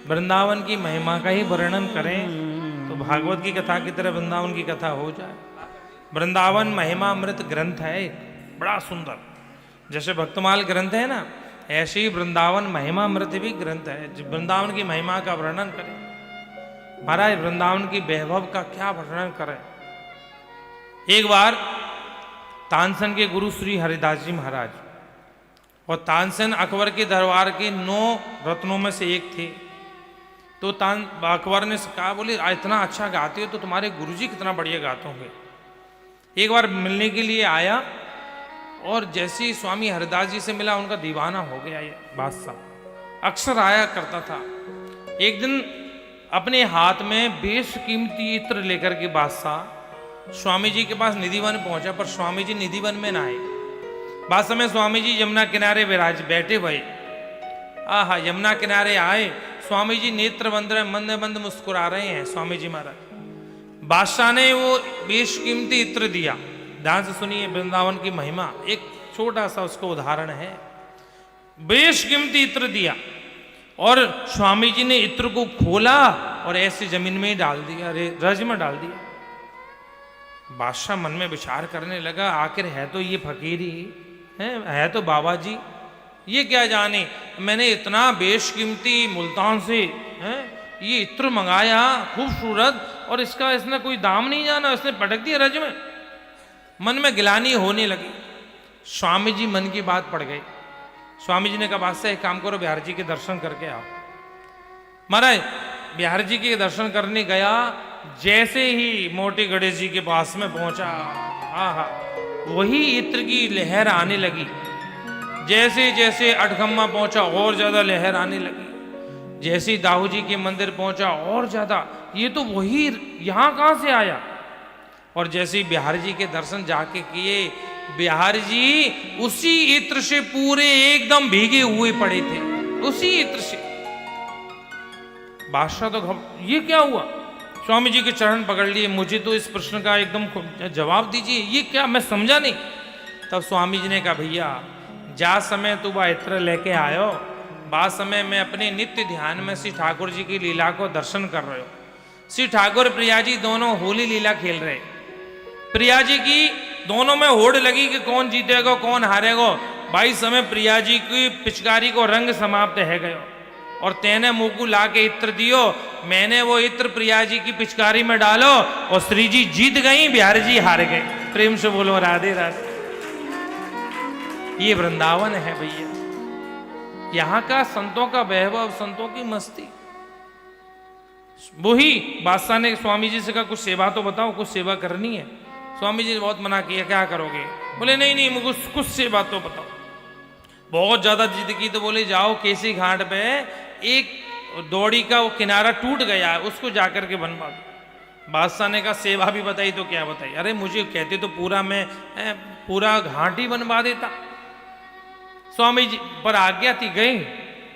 वृंदावन की महिमा का ही वर्णन करें तो भागवत की कथा की तरह वृंदावन की कथा हो जाए। वृंदावन महिमा अमृत ग्रंथ है एक बड़ा सुंदर, जैसे भक्तमाल ग्रंथ है ना, ऐसे ही वृंदावन महिमा अमृत भी ग्रंथ है। वृंदावन की महिमा का वर्णन करें, महाराज वृंदावन की वैभव का क्या वर्णन करें। एक बार तानसेन के गुरु श्री हरिदास जी महाराज, और तानसेन अकबर के दरबार के 9 रत्नों में से एक थे। तो अकबर ने कहा, बोले इतना अच्छा गाते हो तो तुम्हारे गुरुजी कितना बढ़िया गाते होंगे। एक बार मिलने के लिए आया और जैसे ही स्वामी हरिदास जी से मिला उनका दीवाना हो गया ये बादशाह। अक्सर आया करता था। एक दिन अपने हाथ में बेशकीमती इत्र लेकर के बादशाह स्वामी जी के पास निधिवन पहुंचा, पर स्वामी जी निधिवन में ना आए। बाद समय स्वामी जी यमुना किनारे विराज बैठे हुए, आहा यमुना किनारे आए, स्वामी जी नेत्र बंद मंद मंद मुस्कुरा रहे हैं। स्वामी जी महाराज, बादशाह ने वो बेशकीमती इत्र दिया। ध्यान से सुनिए वृंदावन की महिमा, एक छोटा सा उसका उदाहरण है। बेशकीमती इत्र दिया और स्वामी जी ने इत्र को खोला और ऐसे जमीन में ही डाल दिया, रज में डाल दिया। बादशाह मन में विचार करने लगा, आखिर है तो ये फकीरी है तो बाबा जी, ये क्या जाने मैंने इतना बेशकीमती मुल्तान से ये इत्र मंगाया खूबसूरत, और इसका इसने कोई दाम नहीं जाना, इसने पटक दिया रज में। मन में गिलानी होने लगी। स्वामी जी मन की बात पड़ गई। स्वामी जी ने कहा, बादशाह एक काम करो, बिहार जी के दर्शन करके आओ। महाराज बिहार जी के दर्शन करने गया, जैसे ही मोटे गणेश जी के पास में पहुंचा, आहा वही इत्र की लहर आने लगी। जैसे जैसे अठगम्मा पहुंचा और ज्यादा लहर आने लगी। जैसे ही दाऊ जी के मंदिर पहुंचा और ज्यादा, ये तो वही यहां कहां से आया। और जैसे ही बिहार जी के दर्शन जाके किए, बिहार जी उसी इत्र से पूरे एकदम भीगे हुए पड़े थे, उसी इत्र से। बादशाह तो ये क्या हुआ। स्वामी जी के चरण पकड़ लिए, मुझे तो इस प्रश्न का एकदम जवाब दीजिए, ये क्या, मैं समझा नहीं। तब स्वामी जी ने कहा, भैया जा समय तू वह इत्र लेके आयो, बाद समय में अपने नित्य ध्यान में श्री ठाकुर जी की लीला को दर्शन कर रहे हो। श्री ठाकुर प्रिया जी दोनों होली लीला खेल रहे। प्रिया जी की दोनों में होड़ लगी कि कौन जीतेगा कौन हारेगा। भाई समय प्रिया जी की पिचकारी को रंग समाप्त है गयो, और तेने मुंह को ला के इत्र दियो। मैंने वो इत्र प्रिया जी की पिचकारी में डालो और श्री जी जीत गई, बिहार जी हार गए। प्रेम से बोलो राधे राधे। ये वृंदावन है भैया, यहां का संतों का वैभव, संतों की मस्ती। वही बादशाह ने स्वामी जी से कहा, कुछ सेवा तो बताओ, कुछ सेवा करनी है। स्वामी जी ने बहुत मना किया, क्या करोगे। बोले नहीं नहीं मुझे कुछ सेवा तो बताओ। बहुत ज्यादा जिद की तो बोले जाओ केसी घाट पे एक दौड़ी का वो किनारा टूट गया है, उसको जाकर के बनवा दो। बादशाह ने कहा सेवा भी बताई तो क्या बताई। अरे मुझे कहते तो पूरा मैं पूरा घाट ही बनवा देता। स्वामी जी पर आज्ञा थी, गई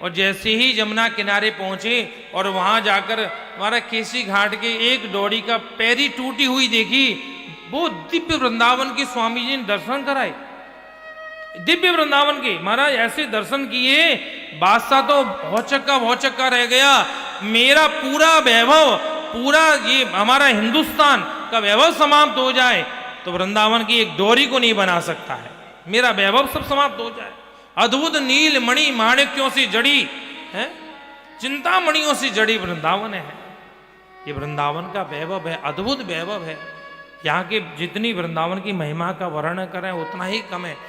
और जैसे ही यमुना किनारे पहुंचे और वहां जाकर हमारा केसी घाट के एक डोरी का पैरी टूटी हुई देखी। वो दिव्य वृंदावन के स्वामी जी ने दर्शन कराए, दिव्य वृंदावन के। महाराज ऐसे दर्शन किए, बादशाह तो भौचक्का रह गया। मेरा पूरा वैभव, पूरा ये हमारा हिंदुस्तान का वैभव समाप्त हो जाए तो वृंदावन की एक डोरी को नहीं बना सकता है। मेरा वैभव सब समाप्त हो जाए। अद्भुत नील मणि माणिक्यों से जड़ी है, चिंतामणियों से जड़ी वृंदावन है। ये वृंदावन का वैभव है, अद्भुत वैभव है। यहाँ के जितनी वृंदावन की महिमा का वर्णन करें उतना ही कम है।